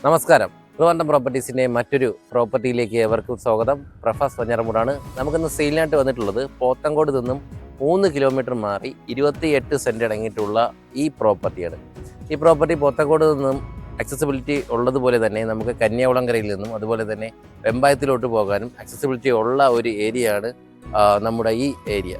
നമസ്കാരം. ട്രിവാൻഡ്രം പ്രോപ്പർട്ടീസിൻ്റെ മറ്റൊരു പ്രോപ്പർട്ടിയിലേക്ക് ഏവർക്കും സ്വാഗതം. പ്രഫാസ് വഞ്ഞാറമൂടാണ്. നമുക്കിന്ന് സെയിലിനായിട്ട് വന്നിട്ടുള്ളത് പോത്തങ്കോട് നിന്നും 3 കിലോമീറ്റർ മാറി 28 സെൻറ്റ് അടങ്ങിയിട്ടുള്ള ഈ പ്രോപ്പർട്ടിയാണ്. ഈ പ്രോപ്പർട്ടി പോത്തങ്കോട് നിന്നും അക്സസിബിലിറ്റി ഉള്ളതുപോലെ തന്നെ നമുക്ക് കന്യാകുളങ്കരയിൽ നിന്നും അതുപോലെ തന്നെ വെമ്പായത്തിലോട്ട് പോകാനും അക്സസിബിലിറ്റി ഉള്ള ഒരു ഏരിയയാണ് നമ്മുടെ ഈ ഏരിയ.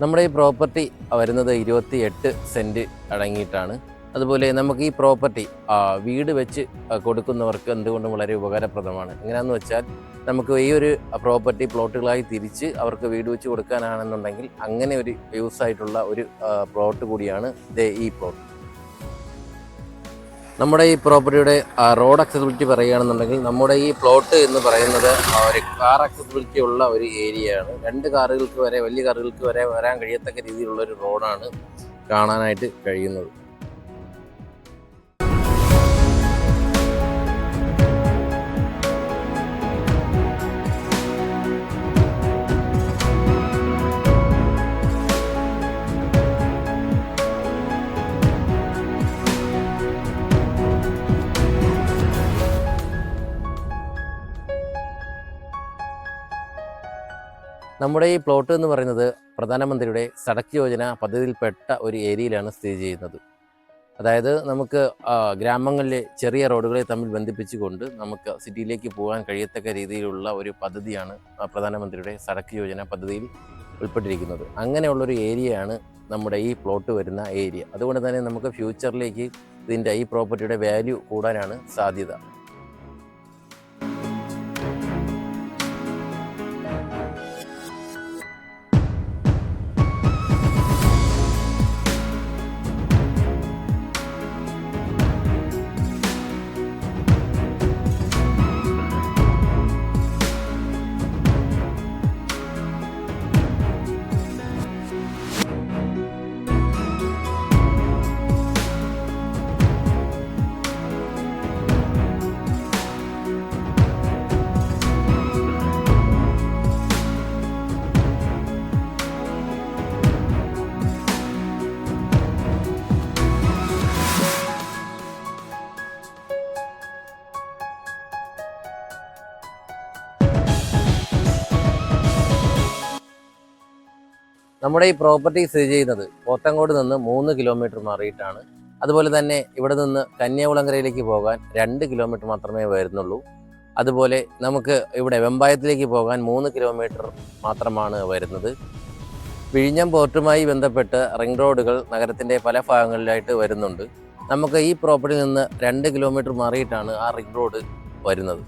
നമ്മുടെ ഈ പ്രോപ്പർട്ടി വരുന്നത് 28 സെൻറ്റ് അടങ്ങിയിട്ടാണ്. അതുപോലെ നമുക്ക് ഈ പ്രോപ്പർട്ടി വീട് വെച്ച് കൊടുക്കുന്നവർക്ക് എന്തുകൊണ്ടും വളരെ ഉപകാരപ്രദമാണ്. എങ്ങനെയാണെന്ന് വെച്ചാൽ നമുക്ക് ഈ ഒരു പ്രോപ്പർട്ടി പ്ലോട്ടുകളായി തിരിച്ച് അവർക്ക് വീട് വെച്ച് കൊടുക്കാനാണെന്നുണ്ടെങ്കിൽ അങ്ങനെ ഒരു യൂസ് ആയിട്ടുള്ള ഒരു പ്ലോട്ട് കൂടിയാണ് ഈ പ്ലോട്ട്. നമ്മുടെ ഈ പ്രോപ്പർട്ടിയുടെ റോഡ് അക്സസിബിലിറ്റി പറയുകയാണെന്നുണ്ടെങ്കിൽ നമ്മുടെ ഈ പ്ലോട്ട് എന്ന് പറയുന്നത് ഒരു കാർ അക്സസിബിലിറ്റി ഉള്ള ഒരു ഏരിയയാണ്. 2 കാറുകൾക്ക് വരെ, വലിയ കാറുകൾക്ക് വരെ വരാൻ കഴിയത്തക്ക രീതിയിലുള്ള ഒരു റോഡാണ് കാണാനായിട്ട് കഴിയുന്നത്. നമ്മുടെ ഈ പ്ലോട്ട് എന്ന് പറയുന്നത് പ്രധാനമന്ത്രിയുടെ സഡക് യോജന പദ്ധതിയിൽപ്പെട്ട ഒരു ഏരിയയിലാണ് സ്ഥിതി ചെയ്യുന്നത്. അതായത് നമുക്ക് ഗ്രാമങ്ങളിലെ ചെറിയ റോഡുകളെ തമ്മിൽ ബന്ധിപ്പിച്ചുകൊണ്ട് നമുക്ക് സിറ്റിയിലേക്ക് പോകാൻ കഴിയത്തക്ക രീതിയിലുള്ള ഒരു പദ്ധതിയാണ് പ്രധാനമന്ത്രിയുടെ സഡക് യോജന പദ്ധതിയിൽ ഉൾപ്പെട്ടിരിക്കുന്നത്. അങ്ങനെയുള്ളൊരു ഏരിയയാണ് നമ്മുടെ ഈ പ്ലോട്ട് വരുന്ന ഏരിയ. അതുകൊണ്ട് തന്നെ നമുക്ക് ഫ്യൂച്ചറിലേക്ക് ഇതിൻ്റെ ഈ പ്രോപ്പർട്ടിയുടെ വാല്യൂ കൂടാനാണ് സാധ്യത. നമ്മുടെ ഈ പ്രോപ്പർട്ടി സ്ഥിതി ചെയ്യുന്നത് പോത്തങ്കോട് നിന്ന് 3 കിലോമീറ്റർ മാറിയിട്ടാണ്. അതുപോലെ തന്നെ ഇവിടെ നിന്ന് കന്യാകുളങ്കരയിലേക്ക് പോകാൻ 2 കിലോമീറ്റർ മാത്രമേ വരുന്നുള്ളൂ. അതുപോലെ നമുക്ക് ഇവിടെ വെമ്പായത്തിലേക്ക് പോകാൻ 3 കിലോമീറ്റർ മാത്രമാണ് വരുന്നത്. വിഴിഞ്ഞം പോർട്ടുമായി ബന്ധപ്പെട്ട് റിംഗ് റോഡുകൾ നഗരത്തിൻ്റെ പല ഭാഗങ്ങളിലായിട്ട് വരുന്നുണ്ട്. നമുക്ക് ഈ പ്രോപ്പർട്ടിയിൽ നിന്ന് 2 കിലോമീറ്റർ മാറിയിട്ടാണ് ആ റിംഗ് റോഡ് വരുന്നത്.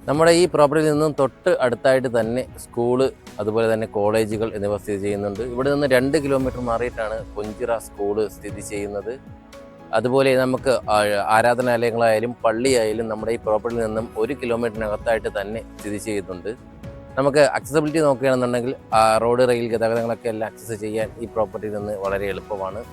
നമ്മുടെ ഈ പ്രോപ്പർട്ടിയിൽ നിന്നും തൊട്ട് അടുത്തായിട്ട് തന്നെ സ്കൂള്, അതുപോലെ തന്നെ കോളേജുകൾ എന്നിവ സ്ഥിതി ചെയ്യുന്നുണ്ട്. ഇവിടെ നിന്ന് 2 കിലോമീറ്റർ മാറിയിട്ടാണ് കൊഞ്ചിറ സ്കൂള് സ്ഥിതി ചെയ്യുന്നത്. അതുപോലെ നമുക്ക് ആരാധനാലയങ്ങളായാലും പള്ളിയായാലും നമ്മുടെ ഈ പ്രോപ്പർട്ടിയിൽ നിന്നും 1 കിലോമീറ്ററിനകത്തായിട്ട് തന്നെ സ്ഥിതി ചെയ്യുന്നുണ്ട്. നമുക്ക് അക്സസിബിലിറ്റി നോക്കുകയാണെന്നുണ്ടെങ്കിൽ റോഡ്, റെയിൽ ഗതാഗതങ്ങളൊക്കെ എല്ലാം ആക്സസ് ചെയ്യാൻ ഈ പ്രോപ്പർട്ടിയിൽ നിന്ന് വളരെ എളുപ്പമാണ്.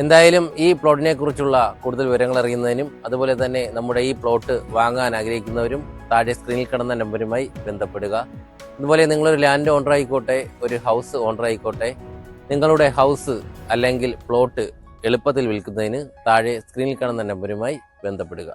എന്തായാലും ഈ പ്ലോട്ടിനെ കുറിച്ചുള്ള കൂടുതൽ വിവരങ്ങൾ അറിയുന്നതിനും അതുപോലെ തന്നെ നമ്മുടെ ഈ പ്ലോട്ട് വാങ്ങാൻ ആഗ്രഹിക്കുന്നവരും താഴെ സ്ക്രീനിൽ കിടന്ന നമ്പറുമായി ബന്ധപ്പെടുക. അതുപോലെ നിങ്ങളൊരു ലാൻഡ് ഓണർ ആയിക്കോട്ടെ, ഒരു ഹൗസ് ഓണർ ആയിക്കോട്ടെ, നിങ്ങളുടെ ഹൗസ് അല്ലെങ്കിൽ പ്ലോട്ട് എളുപ്പത്തിൽ വിൽക്കുന്നതിന് താഴെ സ്ക്രീനിൽ കാണുന്ന നമ്പറുമായി ബന്ധപ്പെടുക.